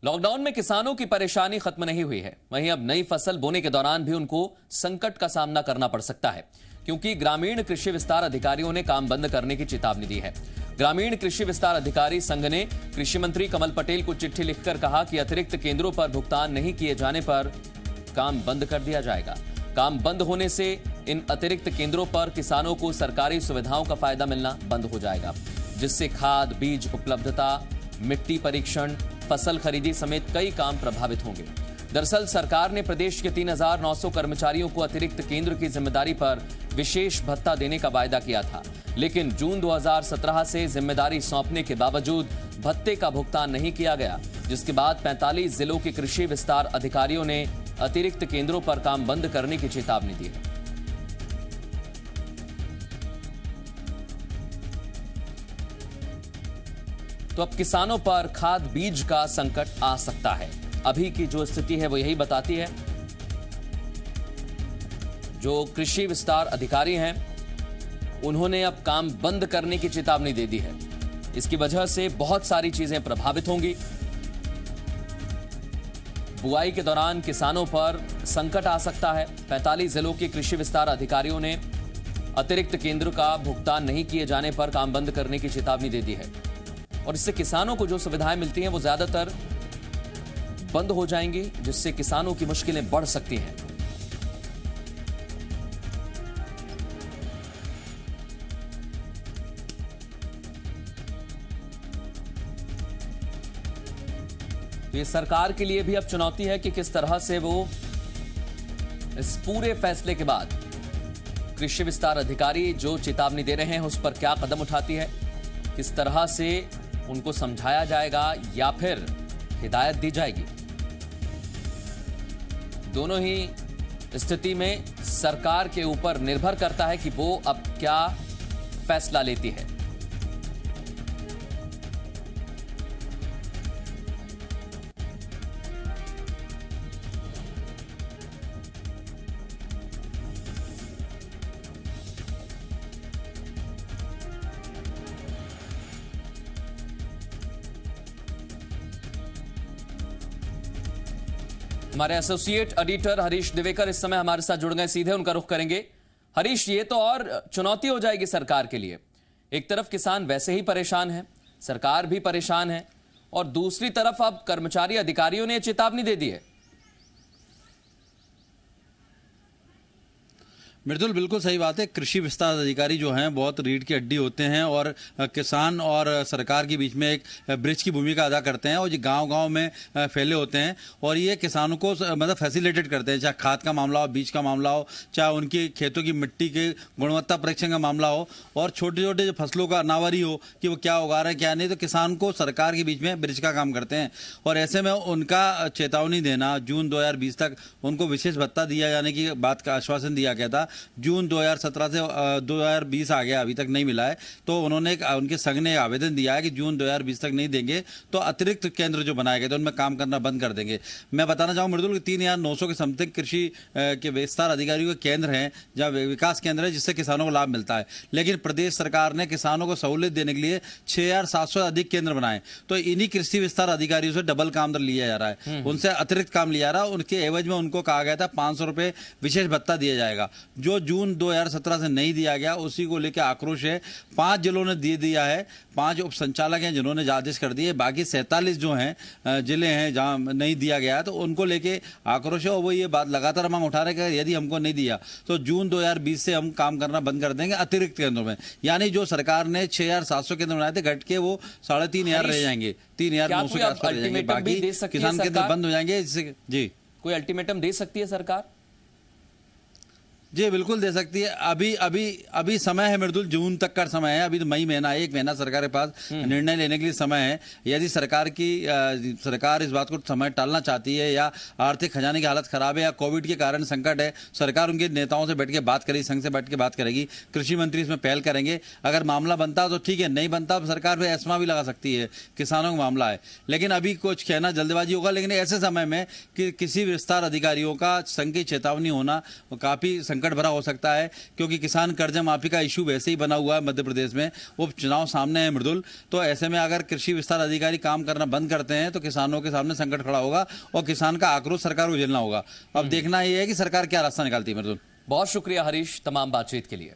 Lockdown में किसानों की परेशानी खत्म नहीं हुई है। वहीं अब नई फसल बोने के दौरान भी उनको संकट का सामना करना पड़ सकता है, क्योंकि ग्रामीण कृषि विस्तार अधिकारियों ने काम बंद करने की चेतावनी दी है। ग्रामीण कृषि विस्तार अधिकारी संघ ने कृषि मंत्री कमल पटेल को चिट्ठी लिखकर कहा कि अतिरिक्त केंद्रों पर भुगतान नहीं किए जाने पर काम बंद कर दिया जाएगा। काम बंद होने से इन अतिरिक्त केंद्रों पर किसानों को सरकारी सुविधाओं का फायदा मिलना बंद हो जाएगा, जिससे खाद, बीज उपलब्धता, मिट्टी परीक्षण, फसल खरीदी समेत कई काम प्रभावित होंगे। दरअसल सरकार ने प्रदेश के 3,900 कर्मचारियों को अतिरिक्त केंद्र की जिम्मेदारी पर विशेष भत्ता देने का वायदा किया था, लेकिन जून 2017 से जिम्मेदारी सौंपने के बावजूद भत्ते का भुगतान नहीं किया गया, जिसके बाद 45 जिलों के कृषि विस्तार अधिकारियों ने अतिरिक्त केंद्रों पर काम बंद करने की चेतावनी दी है। तो अब किसानों पर खाद बीज का संकट आ सकता है। अभी की जो स्थिति है वो यही बताती है। जो कृषि विस्तार अधिकारी हैं उन्होंने अब काम बंद करने की चेतावनी दे दी है। इसकी वजह से बहुत सारी चीजें प्रभावित होंगी। बुआई के दौरान किसानों पर संकट आ सकता है। 45 जिलों के कृषि विस्तार अधिकारियों ने अतिरिक्त केंद्र का भुगतान नहीं किए जाने पर काम बंद करने की चेतावनी दे दी है, और इससे किसानों को जो सुविधाएं मिलती हैं वो ज्यादातर बंद हो जाएंगी, जिससे किसानों की मुश्किलें बढ़ सकती हैं। तो ये सरकार के लिए भी अब चुनौती है कि किस तरह से वो इस पूरे फैसले के बाद कृषि विस्तार अधिकारी जो चेतावनी दे रहे हैं उस पर क्या कदम उठाती है, किस तरह से उनको समझाया जाएगा या फिर हिदायत दी जाएगी। दोनों ही स्थिति में सरकार के ऊपर निर्भर करता है कि वो अब क्या फैसला लेती है। हमारे एसोसिएट एडिटर हरीश दिवेकर इस समय हमारे साथ जुड़ गए, सीधे उनका रुख करेंगे। हरीश, ये तो और चुनौती हो जाएगी सरकार के लिए। एक तरफ किसान वैसे ही परेशान है, सरकार भी परेशान है, और दूसरी तरफ अब कर्मचारी अधिकारियों ने चेतावनी दे दी है। मृदुल, बिल्कुल सही बात है। कृषि विस्तार अधिकारी जो हैं बहुत रीढ़ की हड्डी होते हैं और किसान और सरकार के बीच में एक ब्रिज की भूमिका अदा करते हैं, और ये गांव-गांव में फैले होते हैं और ये किसानों को मतलब फैसिलिटेट करते हैं, चाहे खाद का मामला हो, बीज का मामला हो, चाहे उनकी खेतों की मिट्टी के गुणवत्ता परीक्षण का मामला हो, और छोटे छोटे जो फसलों का अनावरी हो कि वो क्या उगा रहे हैं क्या नहीं, तो किसान को सरकार के बीच में ब्रिज का काम करते हैं। और ऐसे में उनका चेतावनी देना, जून 2020 तक उनको विशेष भत्ता दिया जाने की बात का आश्वासन दिया गया था। जून 2017 से 2020 आ गया, अभी तक नहीं मिला है। तो उन्होंने उनके संघ ने आवेदन दिया है कि जून 2020 तक नहीं देंगे तो अतिरिक्त केंद्र जो बनाए गए थे उनमें काम करना बंद कर देंगे। मैं बताना चाहूँ मृदुल, 3,900 के समथिंग कृषि के विस्तार अधिकारियों के केंद्र हैं, जहाँ विकास केंद्र है, जिससे किसानों को लाभ मिलता है। लेकिन प्रदेश सरकार ने किसानों को सहूलियत देने के लिए 6,700 अधिक केंद्र बनाए, तो इन्हीं कृषि विस्तार अधिकारियों से डबल काम लिया जा रहा है, उनसे अतिरिक्त काम लिया जा रहा है। उनके एवज में उनको कहा गया था 500 रुपये विशेष भत्ता दिया जाएगा, जो जून 2017 से नहीं दिया गया। उसी को लेकर आक्रोश है। 5 जिलों ने दे दिया है, 5 उप संचालक हैं जिन्होंने आदेश कर दिए, बाकी 47 जो हैं जिले हैं जहां नहीं दिया गया है, तो उनको लेके आक्रोश है। और वो ये बात लगातार मांग उठा रहे हैं कि यदि हमको नहीं दिया तो जून 2020 से हम काम करना बंद कर देंगे अतिरिक्त केंद्रों में। यानी जो सरकार ने 6,700 केंद्र बनाए थे, घट के वो 3,500 रह जाएंगे, 3,900 के आसपास रह जाएंगे। बाकी किसान केंद्र बंद हो जाएंगे। जिससे जी कोई अल्टीमेटम दे सकती है सरकार? जी बिल्कुल दे सकती है। अभी समय है मृदुल, जून तक का समय है। अभी तो मई महीना, 1 महीना सरकार के पास निर्णय लेने के लिए समय है। यदि सरकार इस बात को समय टालना चाहती है, या आर्थिक खजाने की हालत खराब है, या कोविड के कारण संकट है, सरकार उनके नेताओं से बैठ के बात करेगी, संघ से बैठ के बात करेगी, कृषि मंत्री इसमें पहल करेंगे। अगर मामला बनता तो ठीक है, नहीं बनता तो सरकार फिर एस्मा भी लगा सकती है, किसानों का मामला है। लेकिन अभी कुछ कहना जल्दबाजी होगा। लेकिन ऐसे समय में कि किसी विस्तार अधिकारियों का संघ की चेतावनी होना काफी संकट भरा हो सकता है, क्योंकि किसान कर्जा माफी का इशू वैसे ही बना हुआ है मध्य प्रदेश में, उपचुनाव सामने है मृदुल। तो ऐसे में अगर कृषि विस्तार अधिकारी काम करना बंद करते हैं तो किसानों के सामने संकट खड़ा होगा और किसान का आक्रोश सरकार को झेलना होगा। अब देखना यह है कि सरकार क्या रास्ता निकालती है। मृदुल, बहुत शुक्रिया हरीश तमाम बातचीत के लिए।